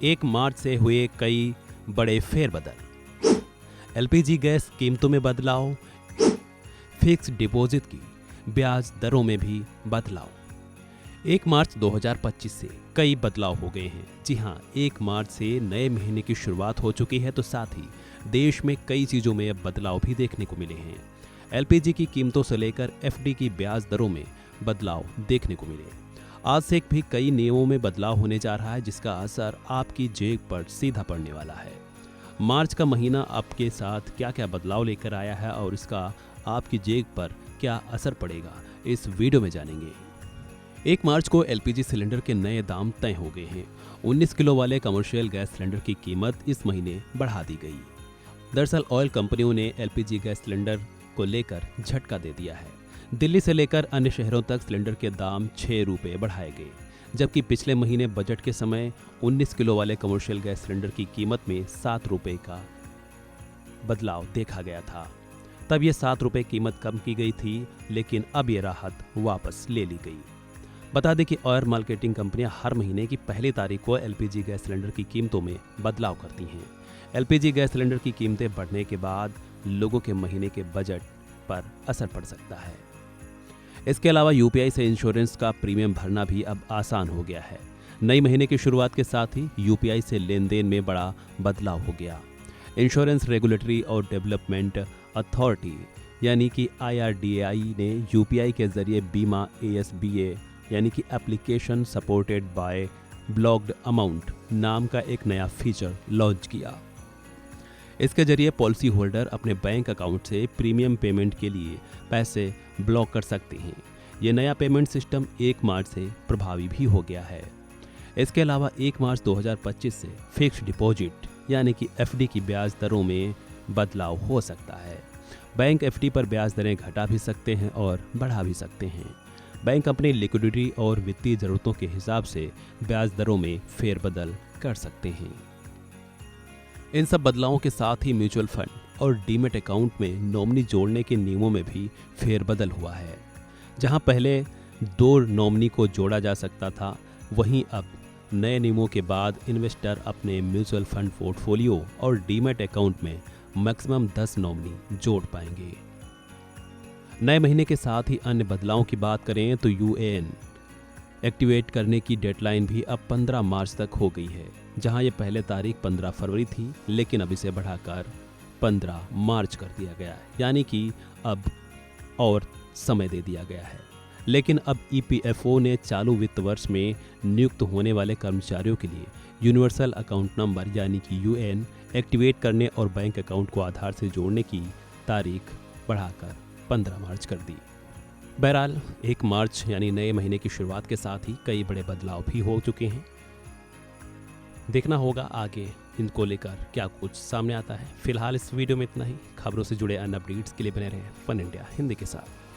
1 मार्च से हुए कई बड़े फेरबदल। एलपीजी गैस कीमतों में बदलाव, फिक्स डिपॉजिट की ब्याज दरों में भी बदलाव। 1 मार्च 2025 से कई बदलाव हो गए हैं। जी हां, 1 मार्च से नए महीने की शुरुआत हो चुकी है, तो साथ ही देश में कई चीज़ों में अब बदलाव भी देखने को मिले हैं। एलपीजी की कीमतों से लेकर एफडी की ब्याज दरों में बदलाव देखने को मिले। आज से भी कई नियमों में बदलाव होने जा रहा है, जिसका असर आपकी जेब पर सीधा पड़ने वाला है। मार्च का महीना आपके साथ क्या क्या बदलाव लेकर आया है और इसका आपकी जेब पर क्या असर पड़ेगा, इस वीडियो में जानेंगे। 1 मार्च को एलपीजी सिलेंडर के नए दाम तय हो गए हैं। 19 किलो वाले कमर्शियल गैस सिलेंडर की कीमत इस महीने बढ़ा दी गई। दरअसल ऑयल कंपनियों ने एलपीजी गैस सिलेंडर को लेकर झटका दे दिया है। दिल्ली से लेकर अन्य शहरों तक सिलेंडर के दाम 6 रुपये बढ़ाए गए, जबकि पिछले महीने बजट के समय 19 किलो वाले कमर्शियल गैस सिलेंडर की कीमत में 7 रुपये का बदलाव देखा गया था। तब ये 7 रुपये कीमत कम की गई थी, लेकिन अब ये राहत वापस ले ली गई। बता दें कि ऑयल मार्केटिंग कंपनियां हर महीने की पहली तारीख को एलपीजी गैस सिलेंडर की कीमतों में बदलाव करती हैं। एलपीजी गैस सिलेंडर की कीमतें बढ़ने के बाद लोगों के महीने के बजट पर असर पड़ सकता है। इसके अलावा यूपीआई से इंश्योरेंस का प्रीमियम भरना भी अब आसान हो गया है। नई महीने की शुरुआत के साथ ही यूपीआई से लेन देन में बड़ा बदलाव हो गया। इंश्योरेंस रेगुलेटरी और डेवलपमेंट अथॉरिटी यानी कि IRDAI ने यूपीआई के जरिए बीमा ASBA यानी कि application supported by blocked amount नाम का एक नया फीचर लॉन्च किया। इसके जरिए पॉलिसी होल्डर अपने बैंक अकाउंट से प्रीमियम पेमेंट के लिए पैसे ब्लॉक कर सकते हैं। ये नया पेमेंट सिस्टम 1 मार्च से प्रभावी भी हो गया है। इसके अलावा 1 मार्च 2025 से फिक्स्ड डिपॉजिट यानी कि एफडी की ब्याज दरों में बदलाव हो सकता है। बैंक एफडी पर ब्याज दरें घटा भी सकते हैं और बढ़ा भी सकते हैं। बैंक अपनी लिक्विडिटी और वित्तीय जरूरतों के हिसाब से ब्याज दरों में फेरबदल कर सकते हैं। इन सब बदलावों के साथ ही म्यूचुअल फंड और डीमैट अकाउंट में नॉमिनी जोड़ने के नियमों में भी फेरबदल हुआ है। जहां पहले 2 नॉमिनी को जोड़ा जा सकता था, वहीं अब नए नियमों के बाद इन्वेस्टर अपने म्यूचुअल फंड पोर्टफोलियो और डीमैट अकाउंट में मैक्सिमम 10 नॉमिनी जोड़ पाएंगे। नए महीने के साथ ही अन्य बदलावों की बात करें तो यूएएन एक्टिवेट करने की डेडलाइन भी अब 15 मार्च तक हो गई है। जहां ये पहले तारीख 15 फरवरी थी, लेकिन अब इसे बढ़ाकर 15 मार्च कर दिया गया है, यानी कि अब और समय दे दिया गया है। लेकिन अब EPFO ने चालू वित्त वर्ष में नियुक्त होने वाले कर्मचारियों के लिए यूनिवर्सल अकाउंट नंबर यानी कि यूएएन एक्टिवेट करने और बैंक अकाउंट को आधार से जोड़ने की तारीख बढ़ाकर 15 मार्च कर दी। बहरहाल 1 मार्च यानी नए महीने की शुरुआत के साथ ही कई बड़े बदलाव भी हो चुके हैं। देखना होगा आगे इनको लेकर क्या कुछ सामने आता है। फिलहाल इस वीडियो में इतना ही। खबरों से जुड़े अन्य अपडेट्स के लिए बने रहें फन इंडिया हिंदी के साथ।